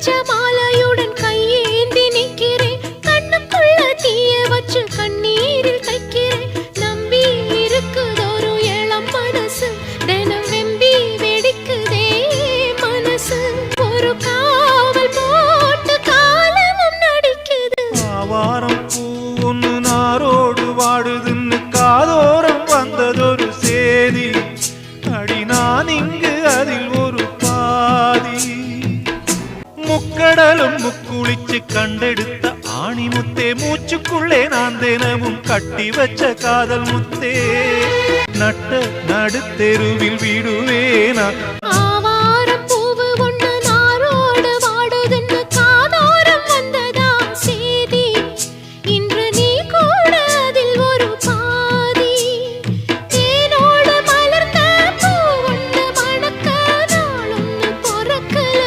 வச்ச மாலையுடன் கையேந்தி நிக்கிறேன். கண்ணுக்குள்ள தீய வச்சு கண்ணீரில் தைக்கிறேன். நம்பி இருக்குதொரு இளம் மனசு, தினம் வெம்பி வெடிக்குதே மனசு. ஒரு காவல் போட்டு காலமும் நடிக்குது. ஆவாரம் பூ ஒன்னு நாரோடு வாடுதுன்னு காதோரம் வந்ததொரு சேதி. அடி நான் இங்கு அதில் ஒரு பாதி. முக்கடலும் முக்குளிச்சு கண்டெடுத்த ஆணி முத்தே, மூச்சுக்குள்ளே நான் தினமும் கட்டி வச்ச காதல் முத்தே. நட்ட நடுத்தெருவில் விடுவேனா